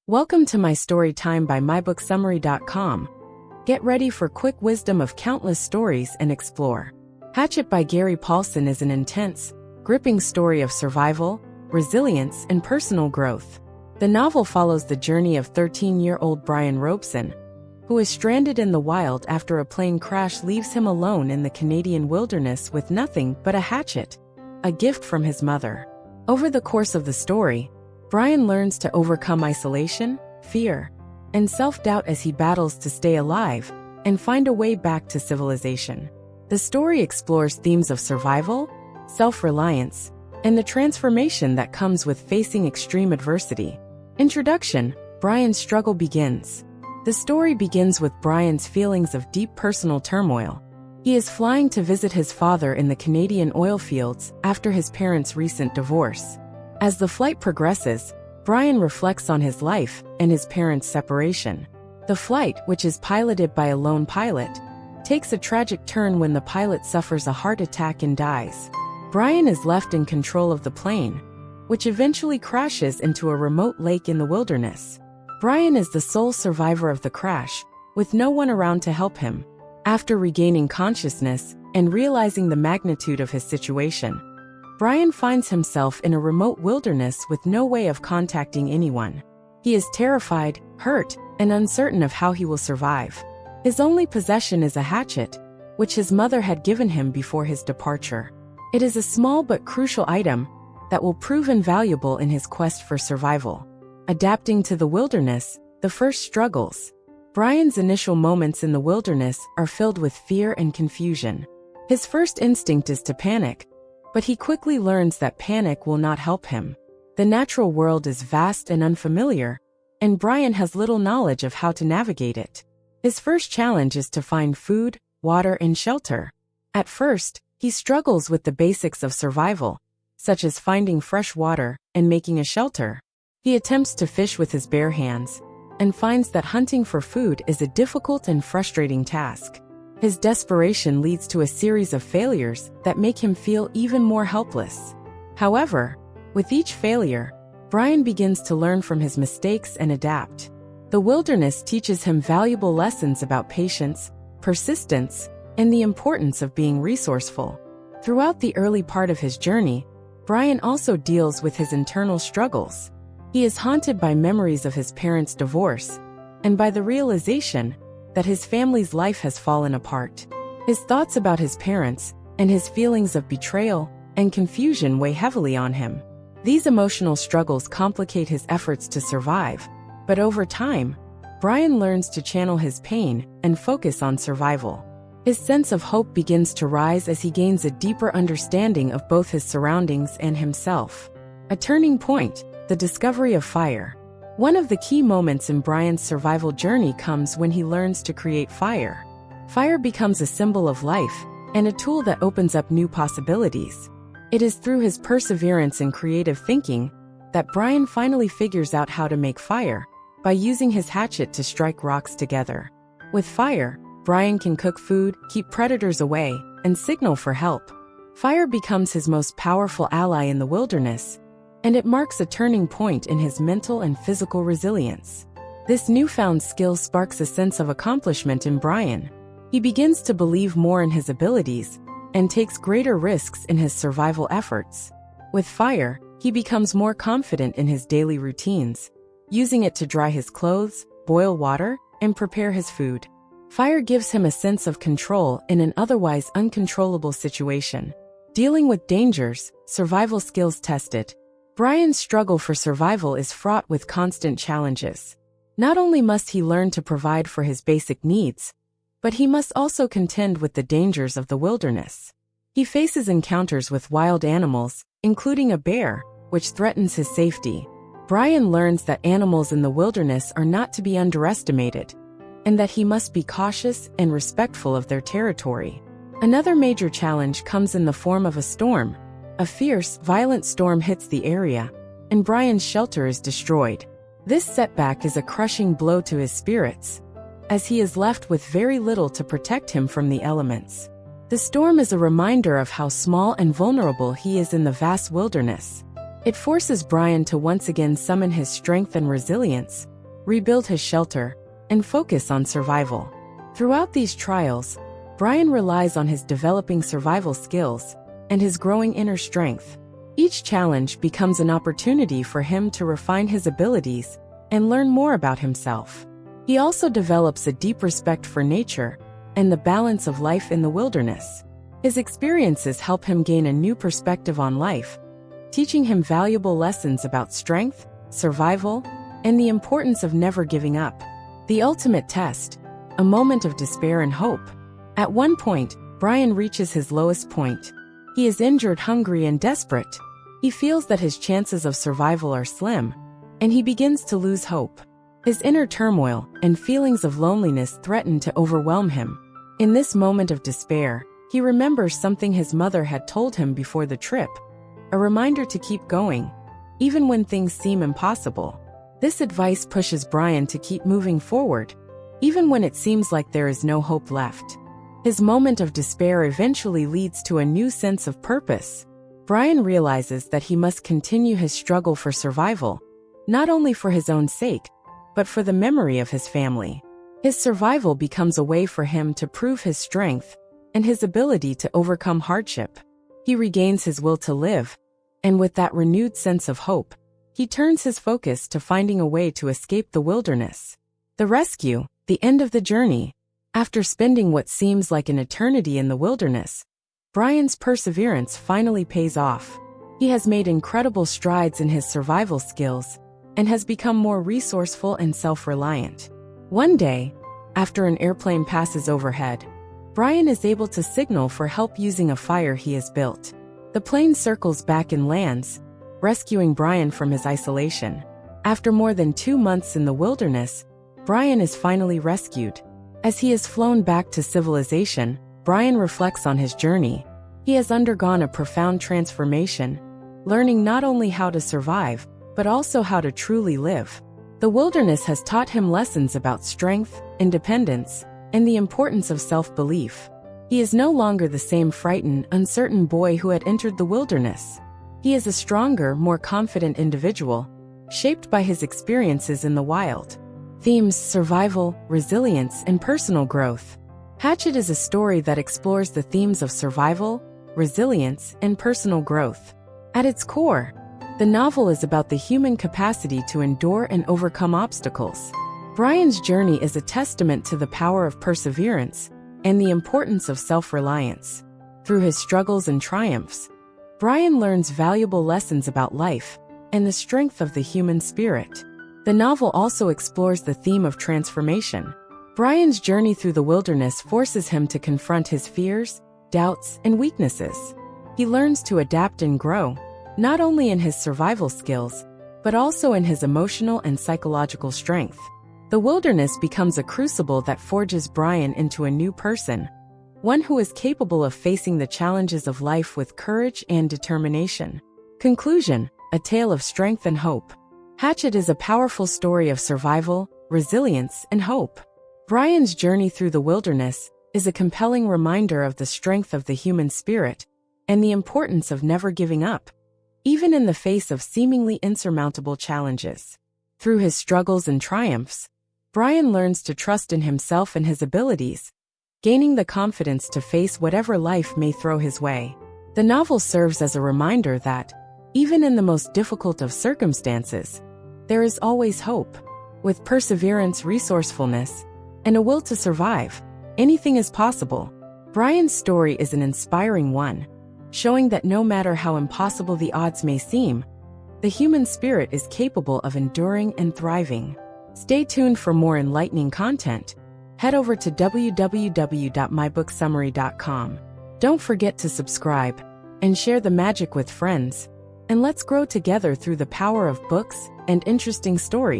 Welcome to my story time by mybooksummary.com. Get ready for quick wisdom of countless stories and explore. Hatchet by Gary Paulsen is an intense, gripping story of survival, resilience, and personal growth. The novel follows the journey of 13-year-old Brian Robeson, who is stranded in the wild after a plane crash leaves him alone in the Canadian wilderness with nothing but a hatchet, a gift from his mother. Over the course of the story, Brian learns to overcome isolation, fear, and self-doubt as he battles to stay alive and find a way back to civilization. The story explores themes of survival, self-reliance, and the transformation that comes with facing extreme adversity. Introduction: Brian's struggle begins. The story begins with Brian's feelings of deep personal turmoil. He is flying to visit his father in the Canadian oil fields after his parents' recent divorce. As the flight progresses, Brian reflects on his life and his parents' separation. The flight, which is piloted by a lone pilot, takes a tragic turn when the pilot suffers a heart attack and dies. Brian is left in control of the plane, which eventually crashes into a remote lake in the wilderness. Brian is the sole survivor of the crash, with no one around to help him. After regaining consciousness and realizing the magnitude of his situation, Brian finds himself in a remote wilderness with no way of contacting anyone. He is terrified, hurt, and uncertain of how he will survive. His only possession is a hatchet, which his mother had given him before his departure. It is a small but crucial item that will prove invaluable in his quest for survival. Adapting to the wilderness, the first struggles. Brian's initial moments in the wilderness are filled with fear and confusion. His first instinct is to panic, but he quickly learns that panic will not help him. The natural world is vast and unfamiliar, and Brian has little knowledge of how to navigate it. His first challenge is to find food, water, and shelter. At first, he struggles with the basics of survival, such as finding fresh water and making a shelter. He attempts to fish with his bare hands, and finds that hunting for food is a difficult and frustrating task. His desperation leads to a series of failures that make him feel even more helpless. However, with each failure, Brian begins to learn from his mistakes and adapt. The wilderness teaches him valuable lessons about patience, persistence, and the importance of being resourceful. Throughout the early part of his journey, Brian also deals with his internal struggles. He is haunted by memories of his parents' divorce and by the realization that his family's life has fallen apart. His thoughts about his parents and his feelings of betrayal and confusion weigh heavily on him. These emotional struggles complicate his efforts to survive, but over time, Brian learns to channel his pain and focus on survival. His sense of hope begins to rise as he gains a deeper understanding of both his surroundings and himself. A turning point: the discovery of fire. One of the key moments in Brian's survival journey comes when he learns to create fire. Fire becomes a symbol of life and a tool that opens up new possibilities. It is through his perseverance and creative thinking that Brian finally figures out how to make fire by using his hatchet to strike rocks together. With fire, Brian can cook food, keep predators away, and signal for help. Fire becomes his most powerful ally in the wilderness, and it marks a turning point in his mental and physical resilience. This newfound skill sparks a sense of accomplishment in Brian. He begins to believe more in his abilities and takes greater risks in his survival efforts. With fire, he becomes more confident in his daily routines, using it to dry his clothes, boil water, and prepare his food. Fire gives him a sense of control in an otherwise uncontrollable situation. Dealing with dangers, survival skills tested. Brian's struggle for survival is fraught with constant challenges. Not only must he learn to provide for his basic needs, but he must also contend with the dangers of the wilderness. He faces encounters with wild animals, including a bear, which threatens his safety. Brian learns that animals in the wilderness are not to be underestimated, and that he must be cautious and respectful of their territory. Another major challenge comes in the form of a storm. A fierce, violent storm hits the area, and Brian's shelter is destroyed. This setback is a crushing blow to his spirits, as he is left with very little to protect him from the elements. The storm is a reminder of how small and vulnerable he is in the vast wilderness. It forces Brian to once again summon his strength and resilience rebuild his shelter, and focus on survival. Throughout these trials, Brian relies on his developing survival skills and his growing inner strength. Each challenge becomes an opportunity for him to refine his abilities and learn more about himself. He also develops a deep respect for nature and the balance of life in the wilderness. His experiences help him gain a new perspective on life, teaching him valuable lessons about strength, survival, and the importance of never giving up. The ultimate test, a moment of despair and hope. At one point, Brian reaches his lowest point. He is injured, hungry, and desperate. He feels that his chances of survival are slim, and he begins to lose hope. His inner turmoil and feelings of loneliness threaten to overwhelm him. In this moment of despair, he remembers something his mother had told him before the trip, a reminder to keep going, even when things seem impossible. This advice pushes Brian to keep moving forward, even when it seems like there is no hope left. His moment of despair eventually leads to a new sense of purpose. Brian realizes that he must continue his struggle for survival, not only for his own sake, but for the memory of his family. His survival becomes a way for him to prove his strength and his ability to overcome hardship. He regains his will to live, and with that renewed sense of hope, he turns his focus to finding a way to escape the wilderness. The rescue, the end of the journey. After spending what seems like an eternity in the wilderness, Brian's perseverance finally pays off. He has made incredible strides in his survival skills and has become more resourceful and self-reliant. One day, after an airplane passes overhead, Brian is able to signal for help using a fire he has built. The plane circles back and lands, rescuing Brian from his isolation. After more than 2 months in the wilderness, Brian is finally rescued. As he is flown back to civilization, Brian reflects on his journey. He has undergone a profound transformation, learning not only how to survive, but also how to truly live. The wilderness has taught him lessons about strength, independence, and the importance of self-belief. He is no longer the same frightened, uncertain boy who had entered the wilderness. He is a stronger, more confident individual, shaped by his experiences in the wild. Themes: survival, resilience, and personal growth. Hatchet is a story that explores the themes of survival, resilience, and personal growth. At its core, the novel is about the human capacity to endure and overcome obstacles. Brian's journey is a testament to the power of perseverance and the importance of self-reliance. Through his struggles and triumphs, Brian learns valuable lessons about life and the strength of the human spirit. The novel also explores the theme of transformation. Brian's journey through the wilderness forces him to confront his fears, doubts, and weaknesses. He learns to adapt and grow, not only in his survival skills, but also in his emotional and psychological strength. The wilderness becomes a crucible that forges Brian into a new person, one who is capable of facing the challenges of life with courage and determination. Conclusion: a tale of strength and hope. Hatchet is a powerful story of survival, resilience, and hope. Brian's journey through the wilderness is a compelling reminder of the strength of the human spirit and the importance of never giving up, even in the face of seemingly insurmountable challenges. Through his struggles and triumphs, Brian learns to trust in himself and his abilities, gaining the confidence to face whatever life may throw his way. The novel serves as a reminder that, even in the most difficult of circumstances, there is always hope. With perseverance, resourcefulness, and a will to survive, anything is possible. Brian's story is an inspiring one, showing that no matter how impossible the odds may seem, the human spirit is capable of enduring and thriving. Stay tuned for more enlightening content. Head over to www.mybooksummary.com. Don't forget to subscribe and share the magic with friends. And let's grow together through the power of books and interesting stories.